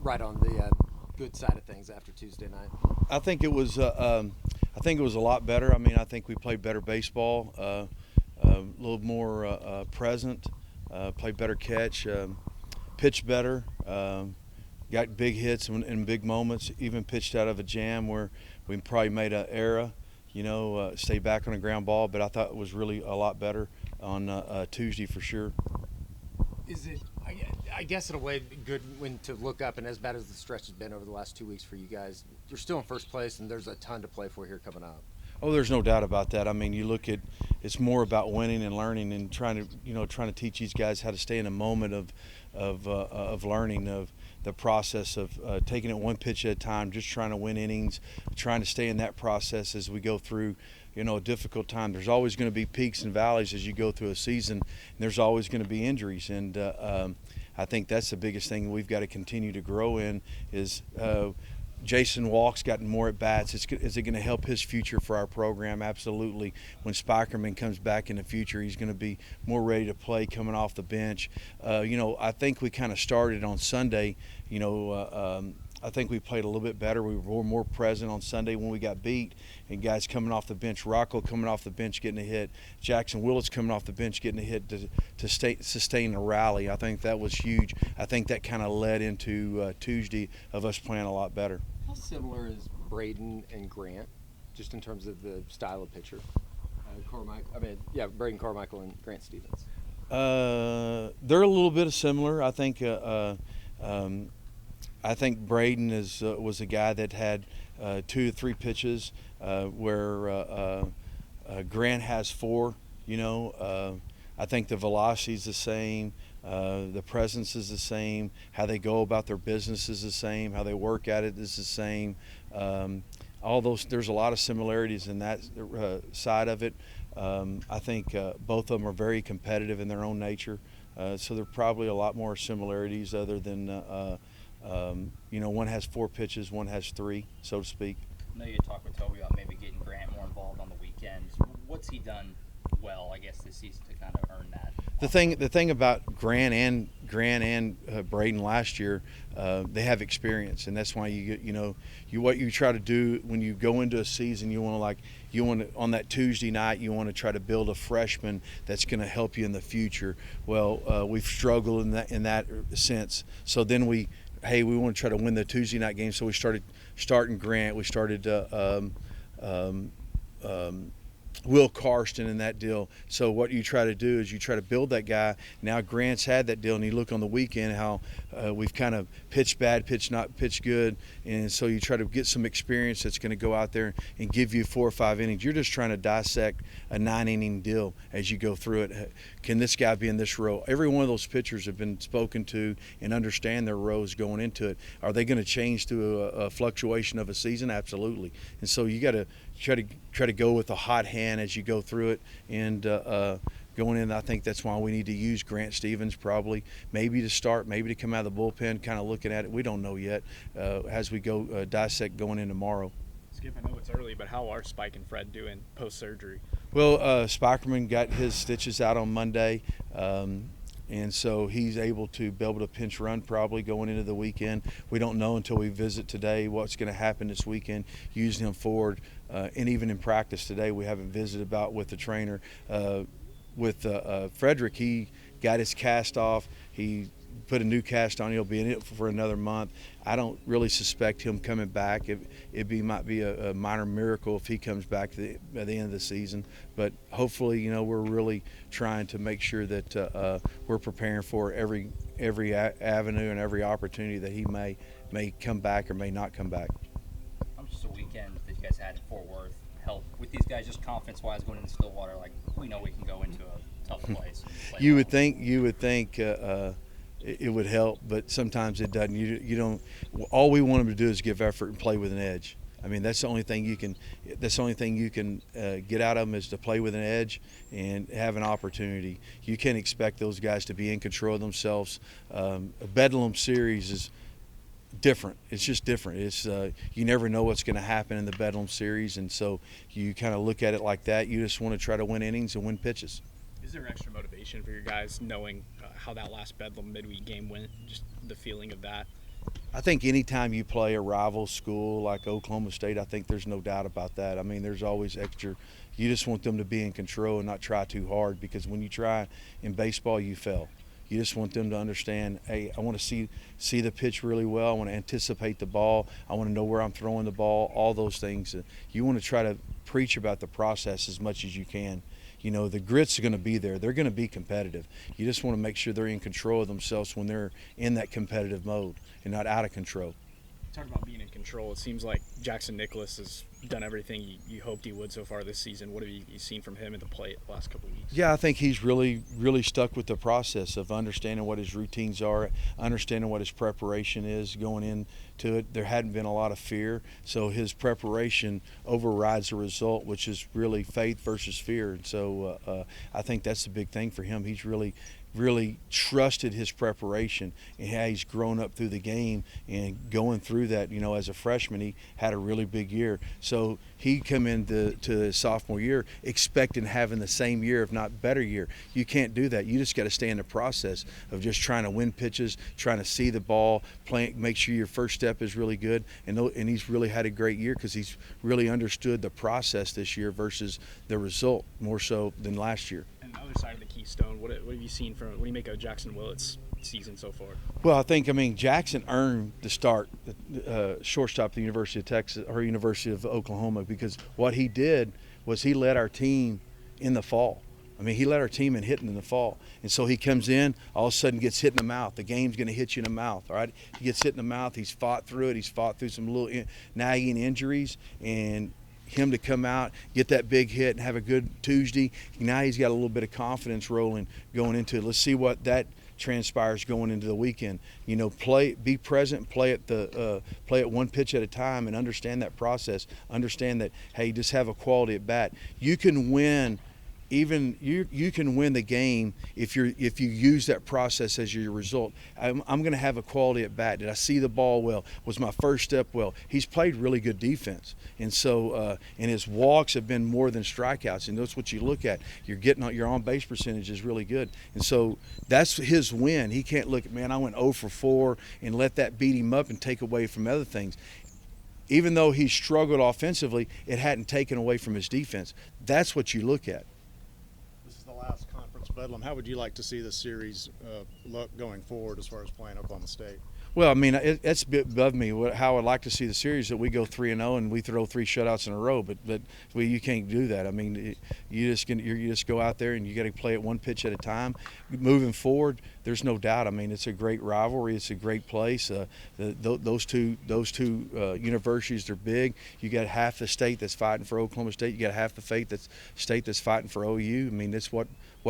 right on the good side of things after Tuesday night? I think it was a lot better. I mean, I think we played better baseball, a little more present, played better catch, pitched better, got big hits in big moments, even pitched out of a jam where we probably made an error, stayed back on a ground ball, but I thought it was really a lot better on Tuesday for sure. Is it, I guess in a way, good when to look up, and as bad as the stretch has been over the last 2 weeks for you guys, you're still in first place, and there's a ton to play for here coming up. Oh, there's no doubt about that. I mean, you look at it's more about winning and learning and trying to teach these guys how to stay in a moment of learning, of the process of taking it one pitch at a time, just trying to win innings, trying to stay in that process as we go through, a difficult time. There's always going to be peaks and valleys as you go through a season, and there's always going to be injuries. And I think that's the biggest thing we've got to continue to grow in is Jason Walk's gotten more at bats. Is it going to help his future for our program? Absolutely. When Spikerman comes back in the future, he's going to be more ready to play coming off the bench. I think we kind of started on Sunday. I think we played a little bit better. We were more present on Sunday when we got beat, and guys coming off the bench, Rocco coming off the bench getting a hit, Jackson Willis coming off the bench getting a hit to sustain a rally. I think that was huge. I think that kind of led into Tuesday of us playing a lot better. How similar is Braden and Grant, just in terms of the style of pitcher? Braden Carmichael and Grant Stevens. They're a little bit similar. I think Braden was a guy that had 2 to 3 pitches, where Grant has 4. I think the velocity is the same, the presence is the same, how they go about their business is the same, how they work at it is the same. All those, there's a lot of similarities in that side of it. I think both of them are very competitive in their own nature, so there are probably a lot more similarities other than one has 4 pitches, one has 3, so to speak. I know you talked with Toby about maybe getting Grant more involved on the weekends. What's he done well, I guess, this season to kind of earn that? The thing about Grant and Braden last year, they have experience, and that's why what you try to do when you go into a season, you want to on that Tuesday night, you want to try to build a freshman that's going to help you in the future. Well, we've struggled in that sense. So then we want to try to win the Tuesday night game. So we starting Grant. We started Will Karsten in that deal. So what you try to do is you try to build that guy. Now Grant's had that deal, and you look on the weekend how we've kind of pitched bad, pitched not, pitched good, and so you try to get some experience that's going to go out there and give you 4 or 5 innings. You're just trying to dissect a 9-inning deal as you go through it. Can this guy be in this row? Every one of those pitchers have been spoken to and understand their rows going into it. Are they going to change through a fluctuation of a season? Absolutely. And so you got to try to go with a hot hand as you go through it, and going in, I think that's why we need to use Grant Stevens probably, maybe to start, maybe to come out of the bullpen, kind of looking at it. We don't know yet as we go dissect going in tomorrow. Skip, I know it's early, but how are Spike and Fred doing post-surgery? Well, Spikerman got his stitches out on Monday. And so he's able to pinch run probably going into the weekend. We don't know until we visit today what's going to happen this weekend, using him forward. And even in practice today, we haven't visited about with the trainer. With Frederick, he got his cast off. He put a new cast on. He'll be in it for another month. I don't really suspect him coming back. It might be a minor miracle if he comes back at the end of the season. But hopefully, we're really trying to make sure that we're preparing for every avenue and every opportunity that he may come back or may not come back. How much does a weekend that you guys had in Fort Worth help with these guys, just confidence-wise, going into Stillwater? Like, we know we can go into a tough place. You would think. It would help, but sometimes it doesn't. You don't. All we want them to do is give effort and play with an edge. I mean, that's the only thing you can. That's the only thing you can get out of them is to play with an edge and have an opportunity. You can't expect those guys to be in control of themselves. A Bedlam series is different. It's just different. It's you never know what's going to happen in the Bedlam series, and so you kind of look at it like that. You just want to try to win innings and win pitches. Is there extra motivation for your guys knowing how that last Bedlam midweek game went, just the feeling of that? I think anytime you play a rival school like Oklahoma State, I think there's no doubt about that. I mean, there's always extra. You just want them to be in control and not try too hard, because when you try in baseball, you fail. You just want them to understand, hey, I want to see the pitch really well. I want to anticipate the ball. I want to know where I'm throwing the ball, all those things. You want to try to preach about the process as much as you can. You know, the grit's going to be there. They're going to be competitive. You just want to make sure they're in control of themselves when they're in that competitive mode and not out of control. Talking about being in control, it seems like Jackson Nicholas has done everything you hoped he would so far this season. What have you seen from him at the plate the last couple of weeks? Yeah, I think he's really stuck with the process of understanding what his routines are, understanding what his preparation is going into it. There hadn't been a lot of fear, so his preparation overrides the result, which is really faith versus fear. And so I think that's the big thing for him. He's really trusted his preparation and how he's grown up through the game and going through that. You know, as a freshman, he had a really big year. So he come into his sophomore year expecting having the same year, if not better year. You can't do that. You just got to stay in the process of just trying to win pitches, trying to see the ball, make sure your first step is really good. And he's really had a great year because he's really understood the process this year versus the result more so than last year. And the other side of the Keystone, what have you seen from, what do you make of Jackson Willett's season so far? Well, I mean, Jackson earned the start, shortstop at the University of Texas or University of Oklahoma, because what he did was he led our team in the fall. I mean, he led our team in hitting in the fall. And so he comes in, all of a sudden gets hit in the mouth. The game's going to hit you in the mouth, all right? He gets hit in the mouth. He's fought through it. He's fought through some little nagging injuries, and him to come out, get that big hit, and have a good Tuesday. Now he's got a little bit of confidence rolling going into it. Let's see what that transpires going into the weekend. You know, be present, play at one pitch at a time, and understand that process. Understand that, hey, just have a quality at bat. You can win. Even you can win the game if you use that process as your result. I'm going to have a quality at bat. Did I see the ball well? Was my first step well? He's played really good defense, and so and his walks have been more than strikeouts. And that's what you look at. Your on base percentage is really good, and so that's his win. He can't look at, man, I went 0 for 4 and let that beat him up and take away from other things. Even though he struggled offensively, it hadn't taken away from his defense. That's what you look at. Last conference bedlam. How would you like to see the series look going forward as far as playing Oklahoma State? Well, I mean, it's a bit above me how I'd like to see the series, that we go 3-0 and we throw 3 shutouts in a row. But you can't do that. I mean, you just go out there and you got to play it one pitch at a time. Moving forward, there's no doubt. I mean, it's a great rivalry. It's a great place. Those two universities are big. You got half the state that's fighting for Oklahoma State. You got half the state that's fighting for OU. I mean, that's what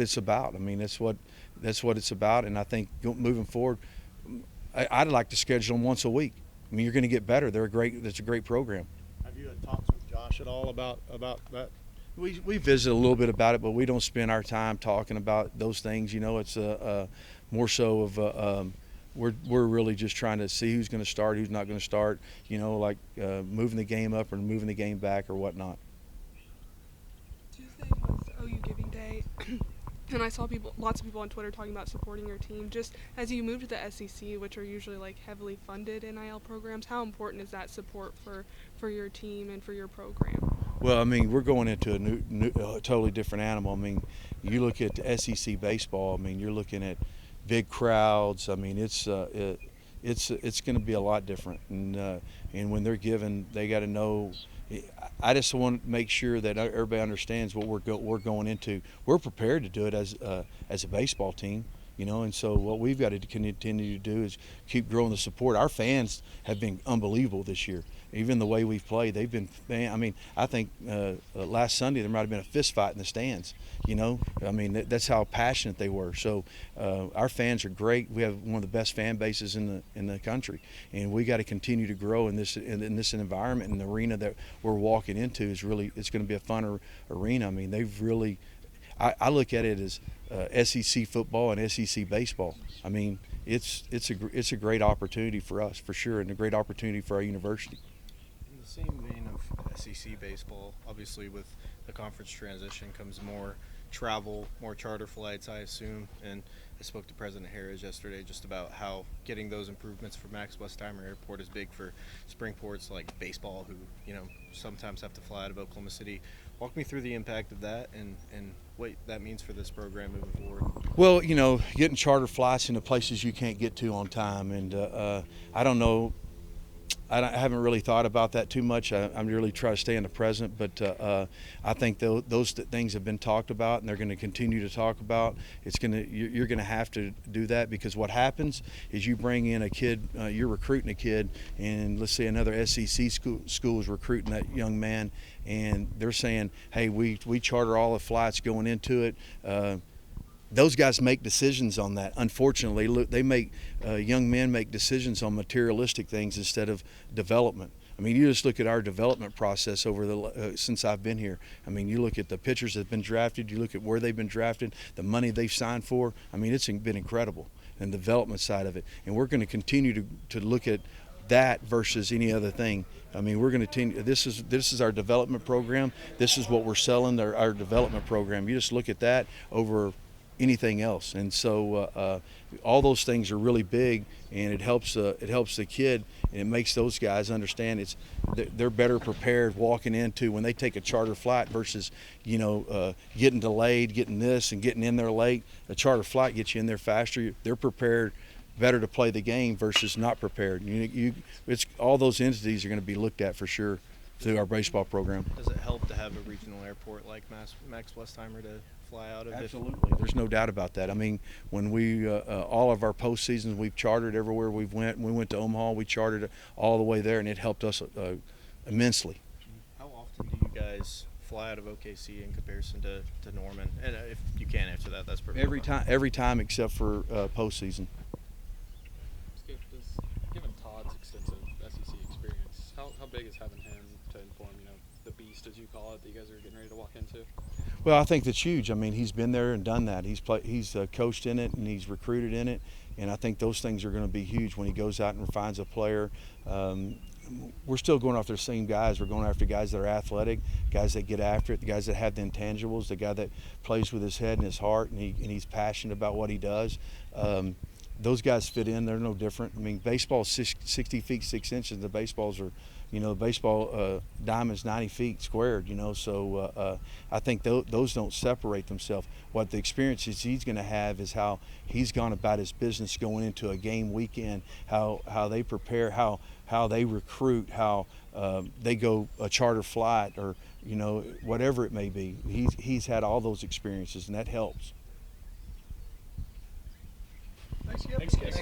it's about. I mean, that's what it's about. And I think moving forward, I'd like to schedule them once a week. I mean, you're going to get better. It's a great program. Have you had talks with Josh at all about that? We visit a little bit about it, but we don't spend our time talking about those things. You know, it's more so of we're really just trying to see who's going to start, who's not going to start. You know, like moving the game up or moving the game back or whatnot. Tuesday was OU Giving Day. And I saw lots of people on Twitter talking about supporting your team. Just as you move to the SEC, which are usually like heavily funded NIL programs, how important is that support for your team and for your program? Well, I mean, we're going into a totally different animal. I mean, you look at the SEC baseball. I mean, you're looking at big crowds. I mean, it's going to be a lot different. And when they're given, they got to know. I just want to make sure that everybody understands what we're going into. We're prepared to do it as a baseball team, you know, and so what we've got to continue to do is keep growing the support. Our fans have been unbelievable this year. Even the way we've played, they've been. I mean, I think last Sunday there might have been a fist fight in the stands. You know, I mean that's how passionate they were. So our fans are great. We have one of the best fan bases in the country, and we got to continue to grow in this environment and the arena that we're walking into is really, it's going to be a fun arena. I mean, they've really. I look at it as SEC football and SEC baseball. I mean, it's a great opportunity for us for sure, and a great opportunity for our university. In the same vein of SEC baseball, obviously with the conference transition comes more travel, more charter flights, I assume. And I spoke to President Harris yesterday just about how getting those improvements for Max Westheimer Airport is big for spring ports like baseball, who sometimes have to fly out of Oklahoma City. Walk me through the impact of that and what that means for this program moving forward. Well, getting charter flights into places you can't get to on time, and I don't know. I haven't really thought about that too much. I'm really trying to stay in the present, but I think those things have been talked about, and they're going to continue to talk about. You're going to have to do that, because what happens is you bring in a kid, you're recruiting a kid, and let's say another SEC school is recruiting that young man, and they're saying, hey, we charter all the flights going into it. Those guys make decisions on that. Unfortunately, young men make decisions on materialistic things instead of development. I mean, you just look at our development process over since I've been here. I mean, you look at the pitchers that have been drafted, you look at where they've been drafted, the money they've signed for. I mean, it's been incredible, and the development side of it. And we're going to continue to look at that versus any other thing. I mean, we're going to continue. This is our development program. This is what we're selling, our development program. You just look at that over anything else, and so all those things are really big, and it helps the kid, and it makes those guys understand they're better prepared walking into when they take a charter flight versus getting delayed, getting this and getting in there late. A charter flight gets you in there faster. They're prepared better to play the game versus not prepared. It's all those entities are going to be looked at for sure through our baseball program. Does it help to have a regional airport like Max Westheimer to fly out of? Absolutely. There's no doubt about that. I mean, when we all of our postseasons, we've chartered everywhere we went. When we went to Omaha, we chartered all the way there, and it helped us immensely. How often do you guys fly out of OKC in comparison to Norman? And if you can't answer that, that's perfect. Every time except for postseason. Given Todd's extensive SEC experience, how big is having him to inform, the beast, as you call it, that you guys are getting ready to walk into? Well, I think that's huge. I mean, he's been there and done that. He's coached in it, and he's recruited in it, and I think those things are going to be huge when he goes out and finds a player. We're still going after the same guys. We're going after guys that are athletic, guys that get after it, the guys that have the intangibles, the guy that plays with his head and his heart, and he's passionate about what he does. Those guys fit in. They're no different. I mean, baseball is 60 feet 6 inches. The baseballs are, baseball diamond's 90 feet squared. So I think those don't separate themselves. What the experiences he's going to have is how he's gone about his business going into a game weekend, how they prepare, how they recruit, how they go a charter flight, or whatever it may be. He's had all those experiences, and that helps. Thanks, guys.